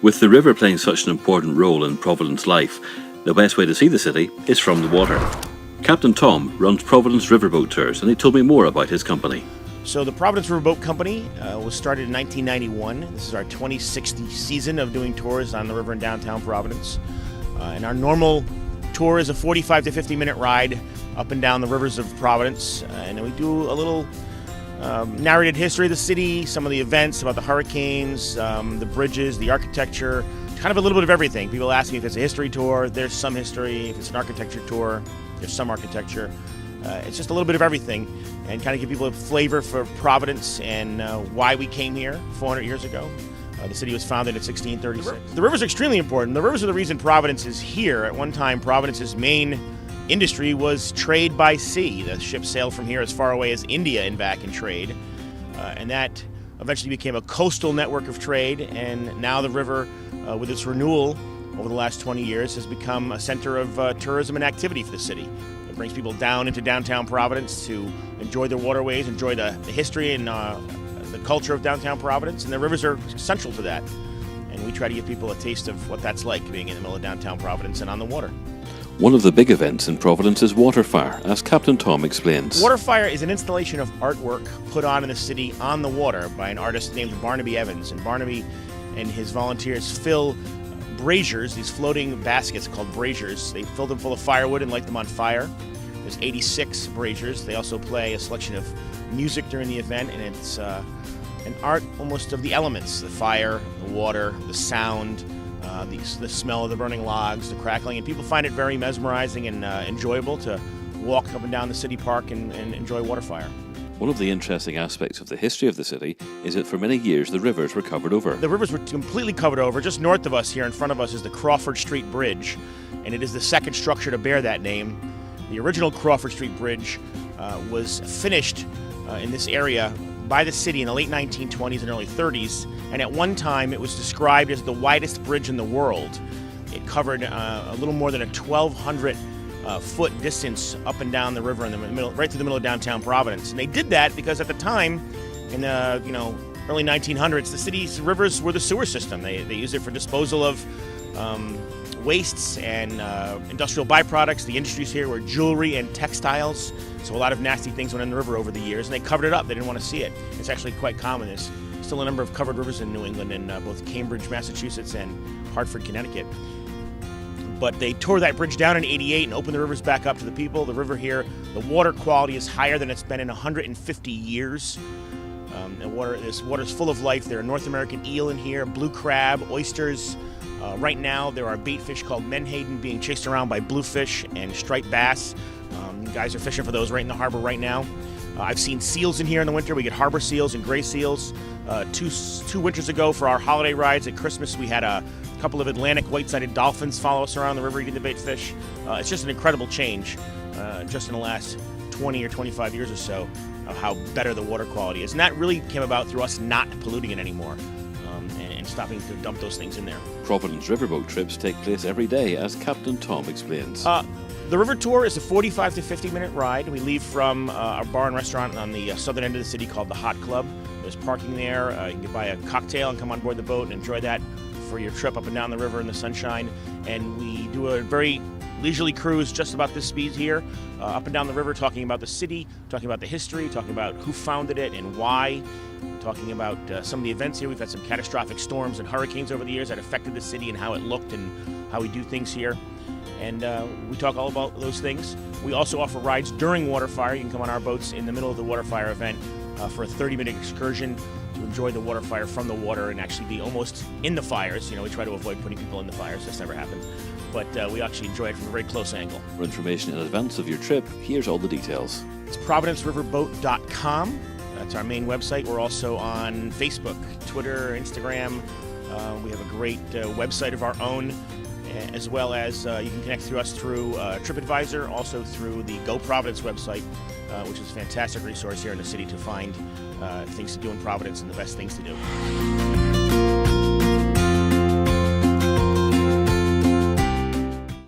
With the river playing such an important role in Providence life, the best way to see the city is from the water. Captain Tom runs Providence Riverboat tours, and he told me more about his company. So the Providence Riverboat Company was started in 1991. This is our 2060 season of doing tours on the river in downtown Providence. And our normal tour is a 45 to 50 minute ride up and down the rivers of Providence. And we do a little narrated history of the city, some of the events about the hurricanes, the bridges, the architecture, kind of a little bit of everything. People ask me if it's a history tour, there's some history. If it's an architecture tour, there's some architecture. It's just a little bit of everything, and kind of give people a flavor for Providence and why we came here 400 years ago. The city was founded in 1636. The rivers are extremely important. The rivers are the reason Providence is here. At one time, Providence's main industry was trade by sea. The ships sailed from here as far away as India and back in trade. And that eventually became a coastal network of trade. And now the river, with its renewal over the last 20 years, has become a center of tourism and activity for the city. It brings people down into downtown Providence to enjoy the waterways, enjoy the history and the culture of downtown Providence. And the rivers are central to that. And we try to give people a taste of what that's like, being in the middle of downtown Providence and on the water. One of the big events in Providence is Waterfire, as Captain Tom explains. Waterfire is an installation of artwork put on in the city on the water by an artist named Barnaby Evans. And Barnaby and his volunteers fill braziers, these floating baskets called braziers. They fill them full of firewood and light them on fire. There's 86 braziers. They also play a selection of music during the event, and it's an art almost of the elements: the fire, the water, the sound, the smell of the burning logs, the crackling, and people find it very mesmerizing and enjoyable to walk up and down the city park and enjoy Waterfire. One of the interesting aspects of the history of the city is that for many years the rivers were covered over. The rivers were completely covered over. Just north of us here in front of us is the Crawford Street Bridge, and it is the second structure to bear that name. The original Crawford Street Bridge was finished in this area by the city in the late 1920s and early 30s, and at one time it was described as the widest bridge in the world. It covered a little more than a 1,200 foot distance up and down the river in the middle, right through the middle of downtown Providence. And they did that because at the time, in the early 1900s, the city's rivers were the sewer system. They used it for disposal of wastes and industrial byproducts. The industries here were jewelry and textiles, so a lot of nasty things went in the river over the years, and they covered it up. They didn't want to see it. It's actually quite common. There's still a number of covered rivers in New England, in both Cambridge, Massachusetts, and Hartford, Connecticut. But they tore that bridge down in '88 and opened the rivers back up to the people. The river here, the water quality is higher than it's been in 150 years. This water's full of life. There are North American eel in here, blue crab, oysters. Right now, there are bait fish called menhaden being chased around by bluefish and striped bass. Guys are fishing for those right in the harbor right now. I've seen seals in here in the winter. We get harbor seals and gray seals. Two winters ago, for our holiday rides at Christmas, we had a couple of Atlantic white-sided dolphins follow us around the river eating the bait fish. It's just an incredible change just in the last 20 or 25 years or so of how better the water quality is. And that really came about through us not polluting it anymore and stopping to dump those things in there. Providence Riverboat trips take place every day, as Captain Tom explains. The river tour is a 45 to 50 minute ride. We leave from our bar and restaurant on the southern end of the city called the Hot Club. There's parking there. You can buy a cocktail and come on board the boat and enjoy that for your trip up and down the river in the sunshine. And we do a very leisurely cruise just about this speed here, up and down the river, talking about the city, talking about the history, talking about who founded it and why, talking about some of the events here. We've had some catastrophic storms and hurricanes over the years that affected the city and how it looked and how we do things here. And we talk all about those things. We also offer rides during Waterfire. You can come on our boats in the middle of the Waterfire event for a 30-minute excursion to enjoy the Waterfire from the water and actually be almost in the fires. We try to avoid putting people in the fires. That's never happened. But we actually enjoy it from a very close angle. For information in advance of your trip, here's all the details. It's providenceriverboat.com. That's our main website. We're also on Facebook, Twitter, Instagram. We have a great website of our own, as well as you can connect through us through TripAdvisor, also through the Go Providence website, which is a fantastic resource here in the city to find things to do in Providence and the best things to do.